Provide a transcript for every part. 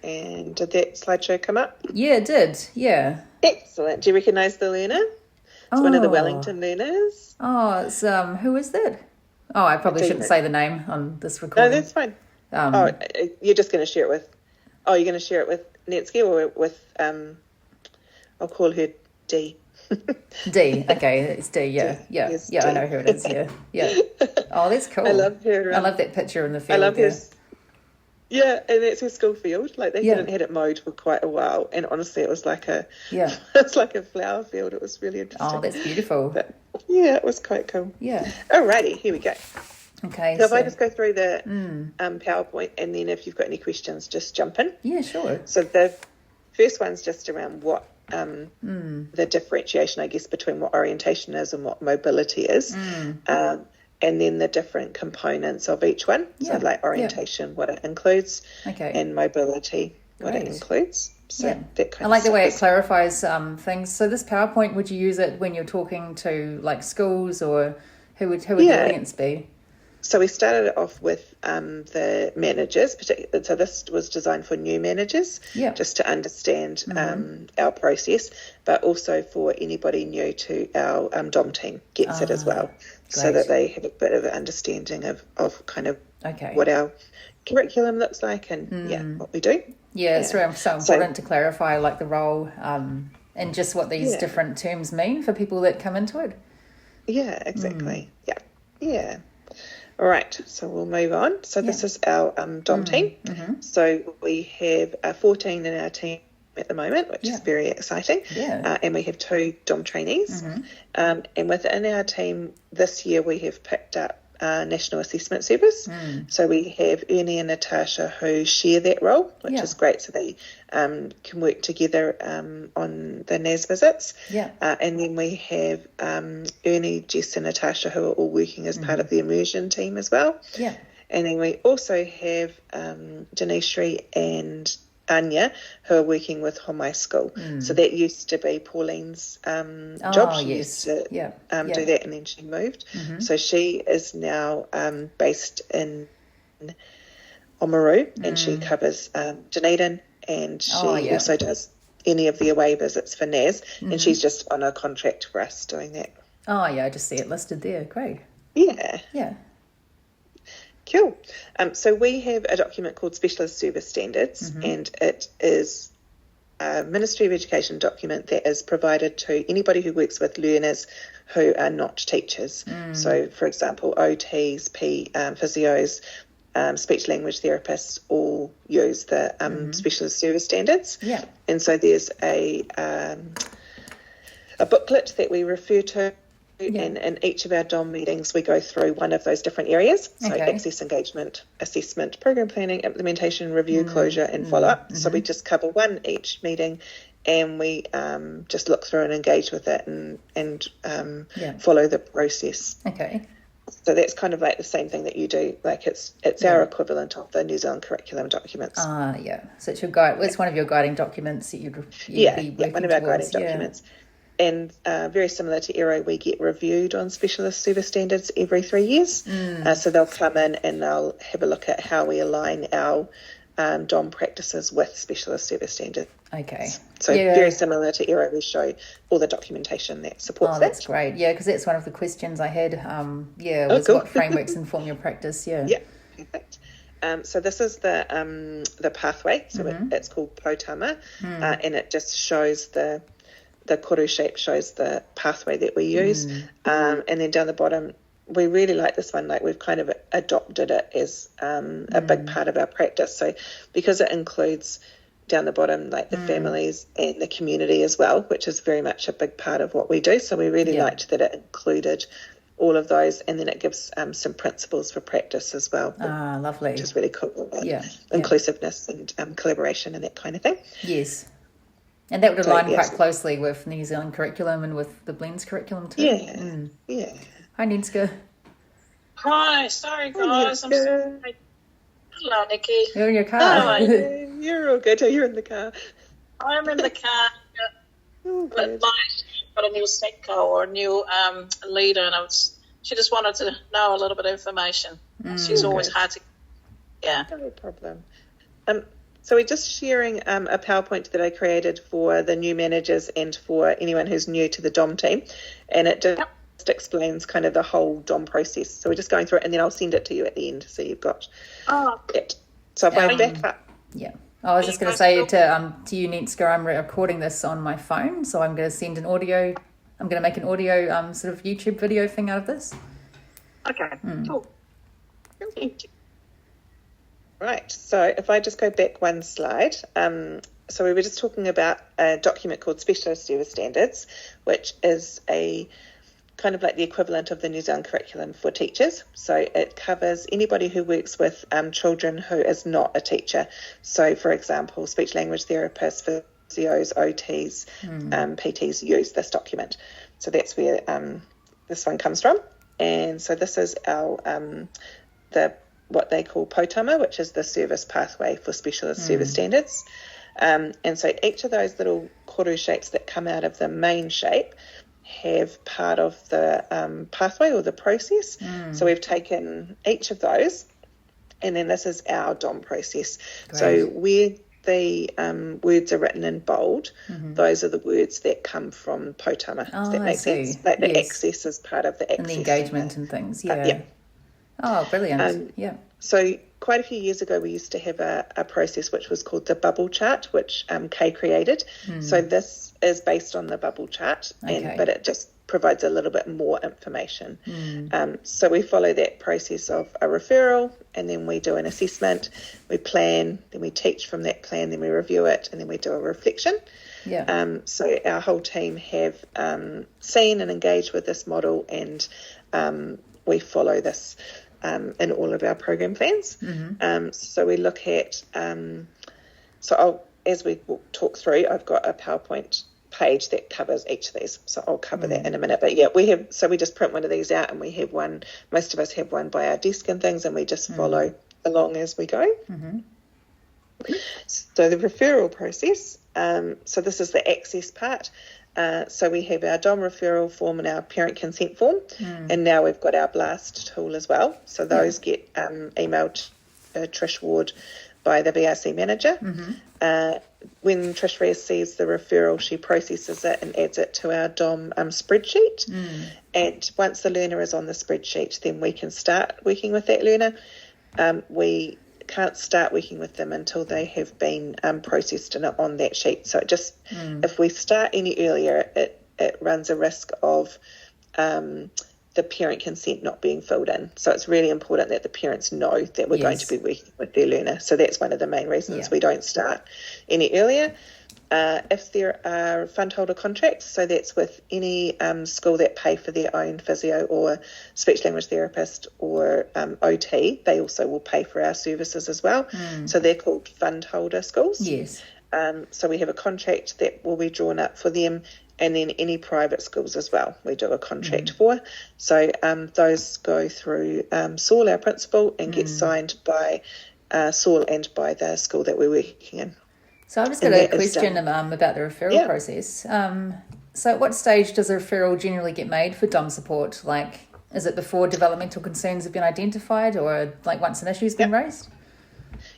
And did that slideshow come up? Yeah, it did. Yeah. Excellent. Do you recognise the learner? It's one of the Wellington learners. Oh, it's who is that? Oh, I probably shouldn't say the name on this No, recording. that's fine. You're just going to share it with... Oh, you're going to share it with Netsky or with... I'll call her D. D. Okay, it's D. Yeah, D. yeah, Yes, yeah. D. I know who it is. Yeah, yeah. Oh, that's cool. I love her. I love that picture in the field. I love there. her. Yeah, and that's her school field. Like they hadn't had it mowed for quite a while, and honestly, it was like it's like a flower field. It was really interesting. Oh, that's beautiful. But, yeah, it was quite cool. Yeah. Alrighty, here we go. Okay. So if I just go through the PowerPoint, and then if you've got any questions, just jump in. Yeah, sure. So the first one's just around what the differentiation, I guess, between what orientation is and what mobility is. And then the different components of each one. So like orientation, what it includes, and mobility, what it includes. So that kind I like of the way it stuff. clarifies things. So this PowerPoint, would you use it when you're talking to like schools, or who would the audience be? So we started off with the managers, so this was designed for new managers, just to understand our process, but also for anybody new to our DOM team gets it as well, so that they have a bit of an understanding of kind of what our curriculum looks like and what we do. Yeah, it's really so important to clarify like the role and just what these different terms mean for people that come into it. Yeah, exactly. Yeah. All right, so we'll move on. So this is our DOM team. So we have 14 in our team at the moment, which is very exciting. And we have 2 DOM trainees. And within our team this year, we have picked up National Assessment Service. So we have Ernie and Natasha who share that role, which is great. So they can work together on the NAS visits. And then we have Ernie, Jess and Natasha who are all working as part of the immersion team as well. And then we also have Denishri and Anya who are working with Homai School. So that used to be Pauline's job. She used to do that, and then she moved. So she is now based in Oamaru, and she covers Dunedin, and she also does any of the away visits for NAS, and she's just on a contract for us doing that. Oh, yeah, I just see it listed there. Great. Yeah. Cool. So we have a document called Specialist Service Standards, and it is a Ministry of Education document that is provided to anybody who works with learners who are not teachers. So, for example, OTs, physios, speech language therapists all use the Specialist Service Standards. And so there's a booklet that we refer to. And in each of our DOM meetings, we go through one of those different areas. So access, engagement, assessment, program planning, implementation, review, closure, and follow-up. So we just cover one each meeting, and we just look through and engage with it and follow the process. So that's kind of like the same thing that you do. Like it's our equivalent of the New Zealand curriculum documents. So it's your guide. It's one of your guiding documents that you'd be working one of our towards. guiding documents. And very similar to ERO, we get reviewed on Specialist Service Standards every 3 years. So they'll come in and they'll have a look at how we align our DOM practices with Specialist Service Standards. So very similar to ERO, we show all the documentation that supports that. That's great. Yeah, because that's one of the questions I had. Was what frameworks inform your practice? Yeah, perfect. So this is the pathway. So it's called POTAMA, and it just shows the koru shape shows the pathway that we use. And then down the bottom, we really like this one. Like we've kind of adopted it as a big part of our practice. So because it includes down the bottom, like the families and the community as well, which is very much a big part of what we do. So we really liked that it included all of those, and then it gives some principles for practice as well. Lovely. Which is really cool. Inclusiveness and collaboration and that kind of thing. Yes. And that would align quite closely with New Zealand curriculum and with the Blends curriculum too. Hi, Nenska. Hi, sorry guys. I'm sorry. Hello, Nikki. You're in your car. You're all good. You're in the car. I'm in the car. But got a new SECCO or a new leader, and she just wanted to know a little bit of information. She's always hard to... No problem. So we're just sharing a PowerPoint that I created for the new managers and for anyone who's new to the DOM team. And it just explains kind of the whole DOM process. So we're just going through it, and then I'll send it to you at the end so you've got it. So if I back up. Yeah. I was just going to say to you, Nitska, I'm recording this on my phone, so I'm going to send an audio. I'm going to make an audio sort of YouTube video thing out of this. Okay, cool. Thank you. Right, so if I just go back one slide, so we were just talking about a document called Specialist Service Standards, which is a kind of like the equivalent of the New Zealand curriculum for teachers. So it covers anybody who works with children who is not a teacher. So, for example, speech language therapists, physios, OTs, PTs use this document. So that's where this one comes from. And so this is our what they call POTAMA, which is the service pathway for specialist service standards. And so each of those little koru shapes that come out of the main shape have part of the pathway or the process. So we've taken each of those, and then this is our DOM process. Great. So where the words are written in bold, those are the words that come from POTAMA. Does that make sense? Like the access is part of the access. And the engagement and things, yeah. Oh, brilliant. So quite a few years ago, we used to have a process which was called the bubble chart, which Kay created. So this is based on the bubble chart, but it just provides a little bit more information. So we follow that process of a referral, and then we do an assessment, we plan, then we teach from that plan, then we review it, and then we do a reflection. So our whole team have seen and engaged with this model, and we follow this in all of our program plans. So we look at, as we talk through, I've got a PowerPoint page that covers each of these, so I'll cover that in a minute. But we just print one of these out, and we have one, most of us have one by our desk and things, and we just follow along as we go. So the referral process, so this is the access part. So we have our DOM referral form and our parent consent form, and now we've got our BLAST tool as well. So those get emailed to Trish Ward by the BRC manager. When Trish receives the referral, she processes it and adds it to our DOM spreadsheet. And once the learner is on the spreadsheet, then we can start working with that learner. We can't start working with them until they have been processed on that sheet. So it just, if we start any earlier, it runs a risk of the parent consent not being filled in. So it's really important that the parents know that we're going to be working with their learner. So that's one of the main reasons we don't start any earlier. If there are fund holder contracts, so that's with any school that pay for their own physio or speech language therapist or OT, they also will pay for our services as well. So they're called fund holder schools. So we have a contract that will be drawn up for them, and then any private schools as well we do a contract for. So those go through Saul, our principal, and get signed by Saul and by the school that we're working in. So I've just got a question about the referral process. So at what stage does a referral generally get made for DOM support? Like, is it before developmental concerns have been identified, or like once an issue's been raised?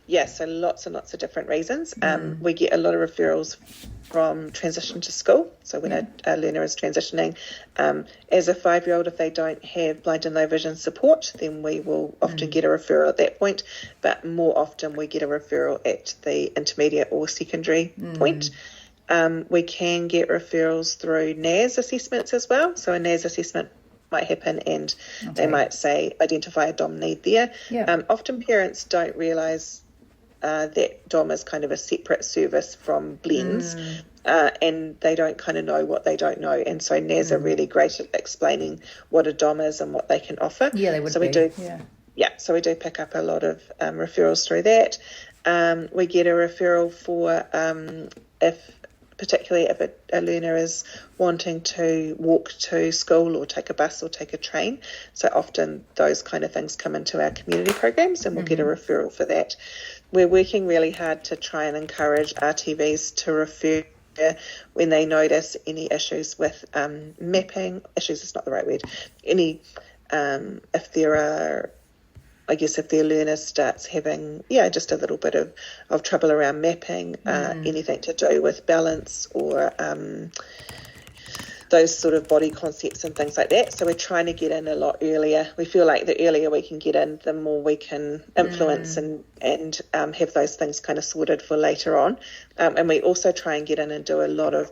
Yes, so lots and lots of different reasons. We get a lot of referrals from transition to school. So when a learner is transitioning, as a 5-year-old, if they don't have blind and low vision support, then we will often get a referral at that point. But more often we get a referral at the intermediate or secondary point. We can get referrals through NAS assessments as well. So a NAS assessment might happen, and they might say identify a DOM need there. Often parents don't realise that DOM is kind of a separate service from blends, and they don't kind of know what they don't know, and so NAS are really great at explaining what a DOM is and what they can offer. They would so we do so we do pick up a lot of referrals through that. We get a referral for particularly if a learner is wanting to walk to school or take a bus or take a train. So often those kind of things come into our community programs, and we'll get a referral for that. We're working really hard to try and encourage RTVs to refer when they notice any issues with mapping. Issues is not the right word. If there are I guess if their learner starts having, just a little bit of trouble around mapping, anything to do with balance or those sort of body concepts and things like that. So we're trying to get in a lot earlier. We feel like the earlier we can get in, the more we can influence and have those things kind of sorted for later on. And we also try and get in and do a lot of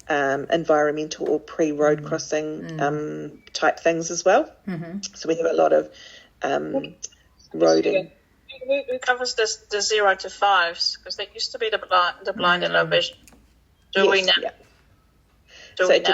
environmental or pre-road crossing type things as well. So we have a lot of roading. Who covers the 0 to 5s? Because that used to be the blind and low vision. Do we now? Yeah. So it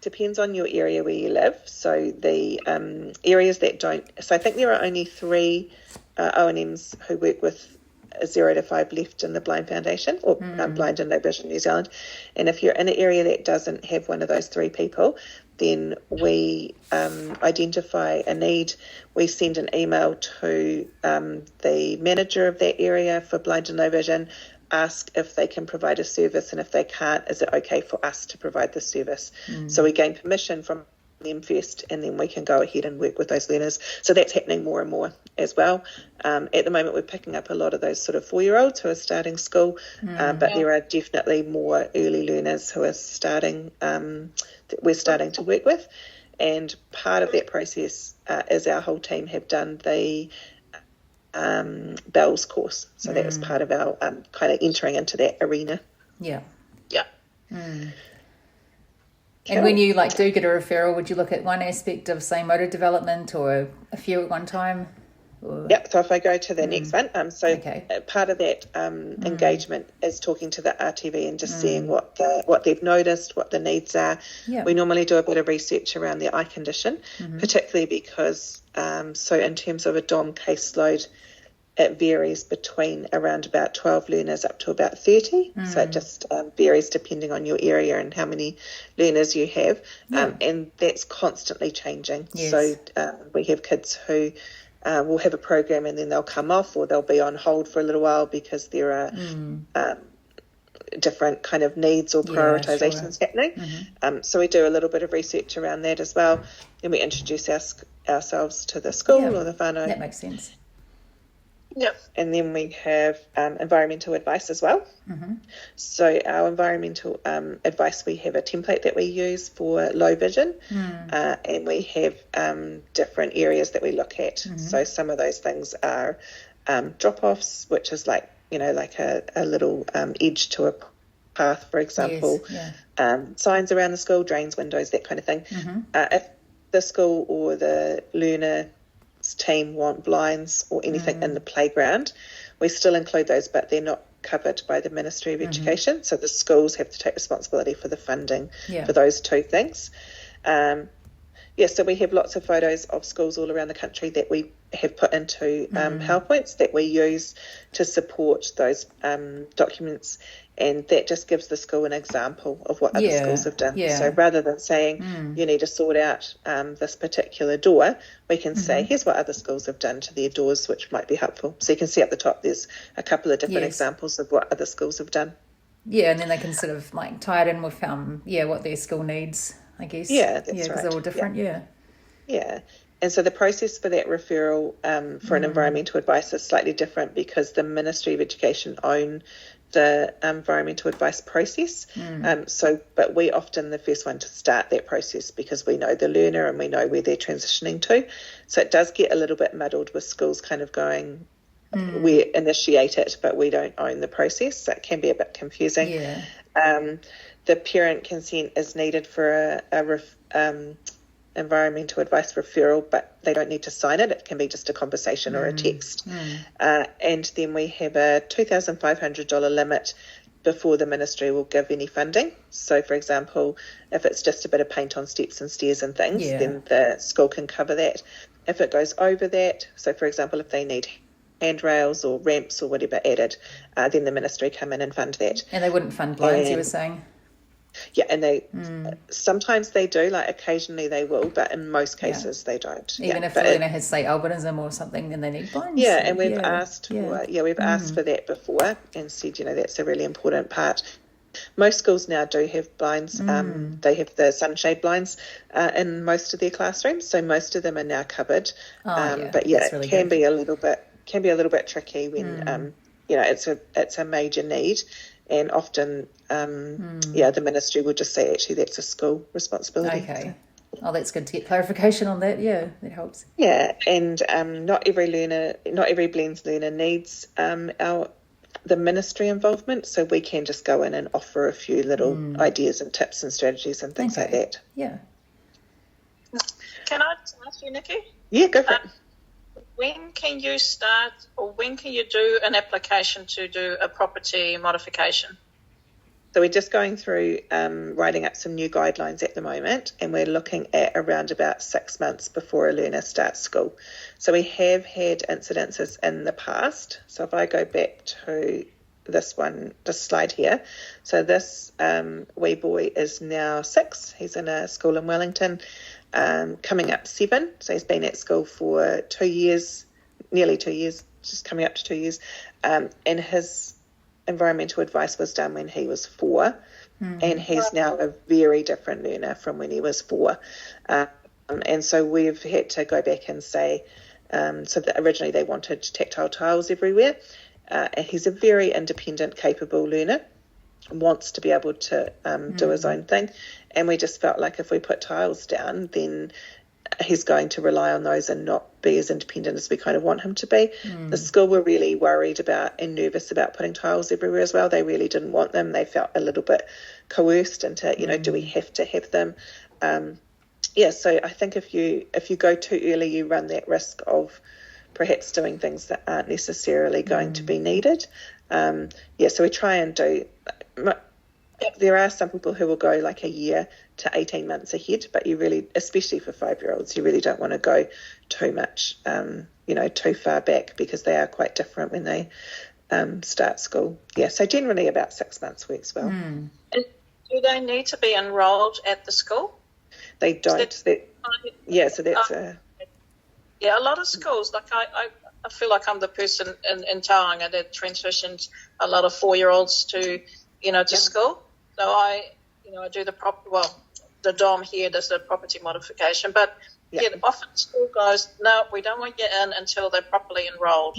depends on your area where you live. So the areas that don't... So I think there are only 3 O&Ms who work with 0 to 5 left in the Blind Foundation or Blind and Low Vision New Zealand. And if you're in an area that doesn't have one of those 3 people, then we identify a need. We send an email to the manager of that area for Blind and Low Vision, ask if they can provide a service, and if they can't, is it okay for us to provide the service? So we gain permission from them first, and then we can go ahead and work with those learners. So that's happening more and more as well. At the moment, we're picking up a lot of those sort of 4-year-olds who are starting school, but there are definitely more early learners who are starting, that we're starting to work with. And part of that process is our whole team have done the Bell's course. So that was part of our kind of entering into that arena. Yeah. Cool. And when you do get a referral, would you look at one aspect of, say, motor development or a few at one time? Or... Yep. So if I go to the next one, part of that engagement is talking to the RTV and just seeing what they've noticed, what the needs are. Yep. We normally do a bit of research around their eye condition, particularly because so in terms of a DOM caseload, it varies between around about 12 learners up to about 30. So it just varies depending on your area and how many learners you have. And that's constantly changing. Yes. So we have kids who will have a program and then they'll come off, or they'll be on hold for a little while because there are different kind of needs or prioritizations happening. So we do a little bit of research around that as well. Then we introduce ourselves to the school or the whānau. That makes sense. Yep. And then we have environmental advice as well. So our environmental advice, we have a template that we use for low vision, and we have different areas that we look at. So some of those things are drop-offs, which is like a little edge to a path, for example. Signs around the school, drains, windows, that kind of thing. If the school or the learner team want blinds or anything in the playground, we still include those, but they're not covered by the Ministry of Education. So the schools have to take responsibility for the funding for those 2 things. So we have lots of photos of schools all around the country that we have put into PowerPoints that we use to support those documents, and that just gives the school an example of what other schools have done. So rather than saying you need to sort out this particular door, we can say here's what other schools have done to their doors, which might be helpful. So you can see at the top there's a couple of different examples of what other schools have done. Yeah, and then they can sort of tie it in with what their school needs, I guess. Yeah, that's right. Because they're all different. Yeah. And so the process for that referral for an environmental advice is slightly different because the Ministry of Education own the environmental advice process. But we often the first one to start that process because we know the learner and we know where they're transitioning to. So it does get a little bit muddled with schools kind of going, we initiate it, but we don't own the process. So it can be a bit confusing. The parent consent is needed for a environmental advice referral, but they don't need to sign it. It can be just a conversation or a text. And then we have a $2,500 limit before the ministry will give any funding. So, for example, if it's just a bit of paint on steps and stairs and things, then the school can cover that. If it goes over that, so for example, if they need handrails or ramps or whatever added, then the ministry come in and fund that. And they wouldn't fund blinds, you were saying? Yeah, and they sometimes they do, occasionally they will, but in most cases they don't. Even if the learner has, say, albinism or something, then they need blinds. Yeah, and we've asked for asked for that before and said, that's a really important part. Most schools now do have blinds. They have the sunshade blinds in most of their classrooms, so most of them are now covered. But yeah, really can be a little bit tricky when it's a major need, and often the ministry will just say actually that's a school responsibility. Okay. Oh, that's good to get clarification on that. Yeah, that helps. Yeah, and not every blends learner needs the ministry involvement, so we can just go in and offer a few little ideas and tips and strategies and things like that. Yeah. Can I ask you, Nikki? Yeah, go for it. When can you start, or when can you do an application to do a property modification? So we're just going through writing up some new guidelines at the moment, and we're looking at around about 6 months before a learner starts school. So we have had incidences in the past. So if I go back to this slide here. So this wee boy is now 6. He's in a school in Wellington, coming up 7. So he's been at school for 2 years, nearly 2 years, just coming up to 2 years. And his environmental advice was done when he was 4, and he's now a very different learner from when he was 4. And so we've had to go back and say, so that originally they wanted tactile tiles everywhere, and he's a very independent, capable learner, wants to be able to do his own thing, and we just felt like if we put tiles down, then he's going to rely on those and not be as independent as we kind of want him to be. The school were really worried about and nervous about putting tiles everywhere as well. They really didn't want them. They felt a little bit coerced into, do we have to have them? So I think if you go too early, you run that risk of perhaps doing things that aren't necessarily going to be needed. So we try and do... There are some people who will go like a year to 18 months ahead, but you really, especially for 5-year-olds, you really don't want to go too much, too far back, because they are quite different when they start school. Yeah, so generally about 6 months works well. And do they need to be enrolled at the school? They don't. So that's a lot of schools, like I feel like I'm the person in Tauranga that transitioned a lot of 4-year-olds to school. So I do the DOM here does the property modification, but often school goes, no, we don't want you in until they're properly enrolled.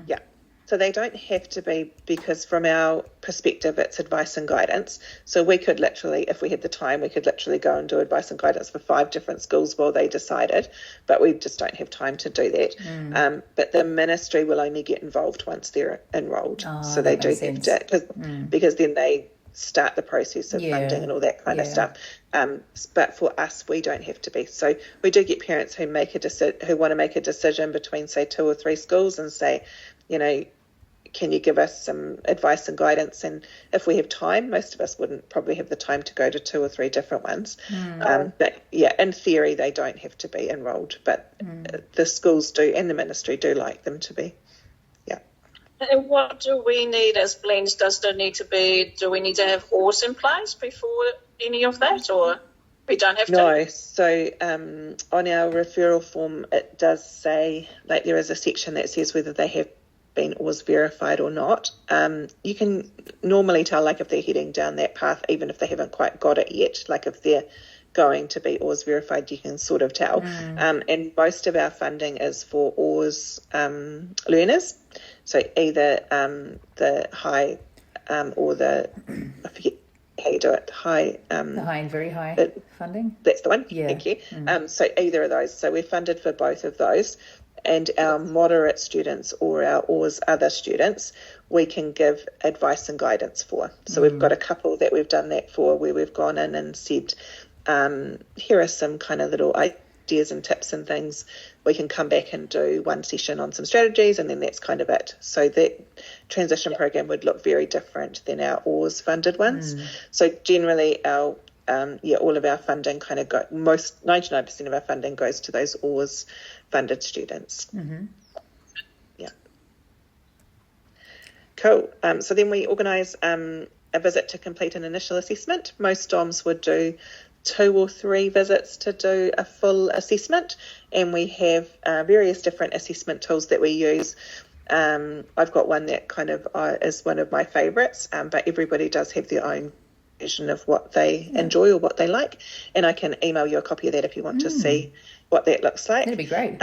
Yeah. So they don't have to be, because from our perspective, it's advice and guidance. So we could literally, if we had the time, we could literally go and do advice and guidance for 5 different schools while they decided, but we just don't have time to do that. But the ministry will only get involved once they're enrolled. So they do have to, because then they start the process of funding and all that kind of stuff. But for us, we don't have to be. So we do get parents who who want to make a decision between, say, 2 or 3 schools and say, can you give us some advice and guidance? And if we have time, most of us wouldn't probably have the time to go to 2 or 3 different ones. But in theory, they don't have to be enrolled, but the schools do, and the ministry do like them to be. And what do we need as blends? Do we need to have OARs in place before any of that, or we don't have to? No. So on our referral form, it does say, like, there is a section that says whether they have been OARs verified or not. You can normally tell, like, if they're heading down that path, even if they haven't quite got it yet, like if they're going to be OARs verified, you can sort of tell. And most of our funding is for OARs learners. So either the high or the, I forget how you do it, the high and very high funding. That's the one. Yeah. Thank you. So either of those. So we're funded for both of those. And our moderate students or our OARs other students, we can give advice and guidance for. So we've got a couple that we've done that for, where we've gone in and said, here are some kind of little ideas and tips and things. We can come back and do one session on some strategies, and then that's kind of it. So that transition program would look very different than our OARs funded ones. So generally our all of our funding kind of 99% of our funding goes to those OARs funded students. Yeah. Cool. So then we organise a visit to complete an initial assessment. Most DOMs would do 2 or 3 visits to do a full assessment, and we have various different assessment tools that we use. I've got one that kind of is one of my favourites, but everybody does have their own version of what they enjoy or what they like. And I can email you a copy of that if you want to see what that looks like. That'd be great.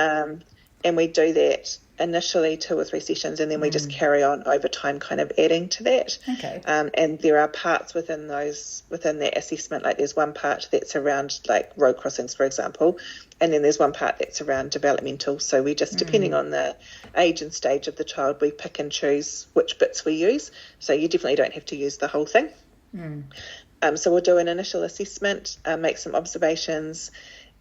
And we do that initially 2 or 3 sessions, and then we just carry on over time kind of adding to that. Okay. And there are parts within that assessment, like there's one part that's around like road crossings, for example, and then there's one part that's around developmental. So we just, depending on the age and stage of the child, we pick and choose which bits we use. So you definitely don't have to use the whole thing. So we'll do an initial assessment, make some observations,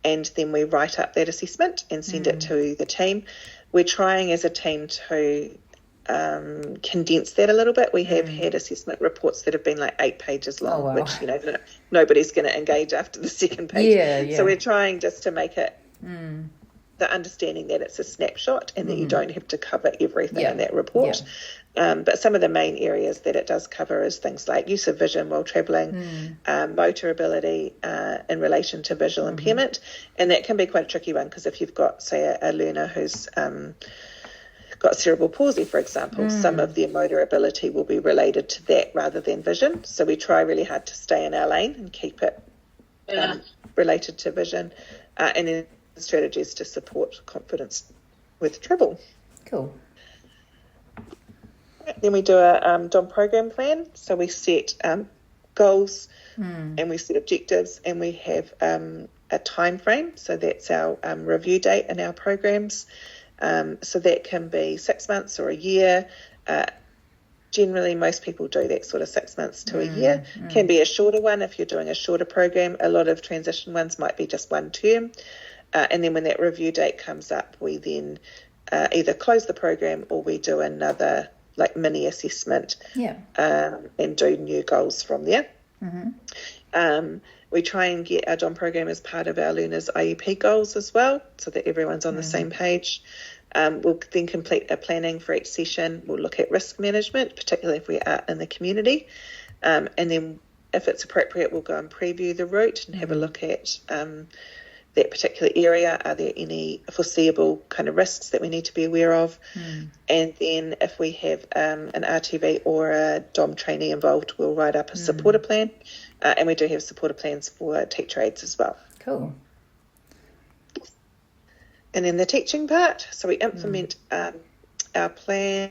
and then we write up that assessment and send it to the team. We're trying as a team to condense that a little bit. We have had assessment reports that have been like 8 pages long, which, nobody's going to engage after the second page. Yeah. So we're trying just to make it the understanding that it's a snapshot and that you don't have to cover everything in that report. But some of the main areas that it does cover is things like use of vision while travelling, motor ability in relation to visual impairment. And that can be quite a tricky one, because if you've got, say, a learner who's got cerebral palsy, for example, some of their motor ability will be related to that rather than vision. So we try really hard to stay in our lane and keep it related to vision, and then strategies to support confidence with travel. Cool. Then we do a DOM program plan. So we set goals and we set objectives, and we have a time frame. So that's our review date in our programs. So that can be 6 months or a year. Generally, most people do that sort of 6 months to a year. Can be a shorter one if you're doing a shorter program. A lot of transition ones might be just 1 term. And then when that review date comes up, we then either close the program or we do another like mini assessment and do new goals from there. We try and get our DOM program as part of our learners' IEP goals as well, so that everyone's on the same page. We'll then complete a planning for each session. We'll look at risk management, particularly if we are in the community. And then if it's appropriate, we'll go and preview the route and have a look at that particular area. Are there any foreseeable kind of risks that we need to be aware of? And then if we have an RTV or a DOM trainee involved, we'll write up a supporter plan. And we do have supporter plans for teacher aides as well. Cool. And then the teaching part, so we implement our plan.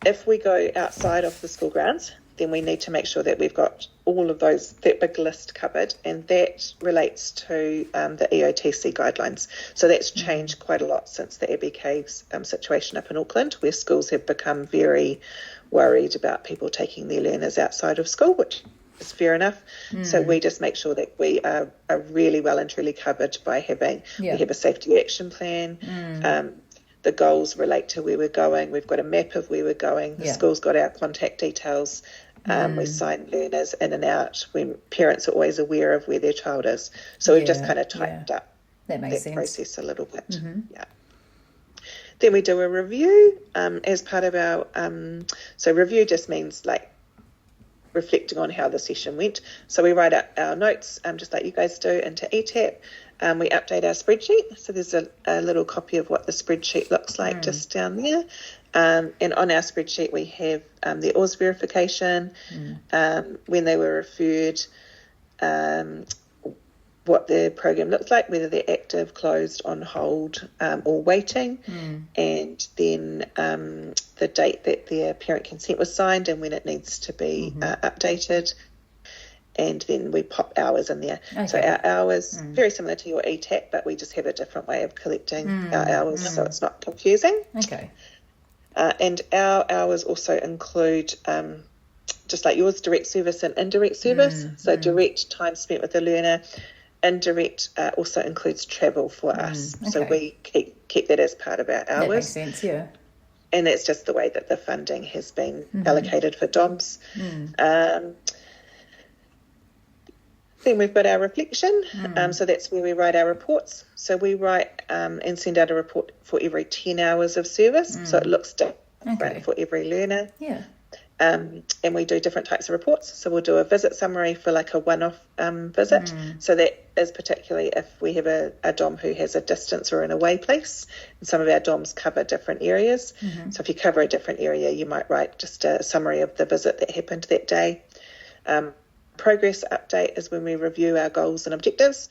If we go outside of the school grounds, then we need to make sure that we've got all of that big list covered, and that relates to the EOTC guidelines. So that's changed quite a lot since the Abbey Caves situation up in Auckland, where schools have become very worried about people taking their learners outside of school, which is fair enough. So we just make sure that we are really well and truly covered by having, we have a safety action plan. The goals relate to where we're going. We've got a map of where we're going. The school's got our contact details. We sign learners in and out when parents are always aware of where their child is. So we've just kind of tightened up that process a little bit. Then we do a review as part of our, so review just means like reflecting on how the session went. So we write up our notes, just like you guys do, into ETAP. We update our spreadsheet. So there's a little copy of what the spreadsheet looks like just down there. And on our spreadsheet, we have the Oz verification, when they were referred, what their program looks like, whether they're active, closed, on hold, or waiting, and then the date that their parent consent was signed and when it needs to be updated. And then we pop hours in there. Okay. So our hours, very similar to your ETAP, but we just have a different way of collecting our hours so it's not confusing. Okay. And our hours also include, just like yours, direct service and indirect service. So direct time spent with the learner. Indirect also includes travel for us. Okay. So we keep that as part of our hours. That makes sense, yeah. And that's just the way that the funding has been allocated for DOMs. Then we've got our reflection. So that's where we write our reports. So we write and send out a report for every 10 hours of service. So it looks different for every learner. Yeah. And we do different types of reports. So we'll do a visit summary for like a one-off visit. So that is particularly if we have a DOM who has a distance or an away place. And some of our DOMs cover different areas. So if you cover a different area, you might write just a summary of the visit that happened that day. Progress update is when we review our goals and objectives.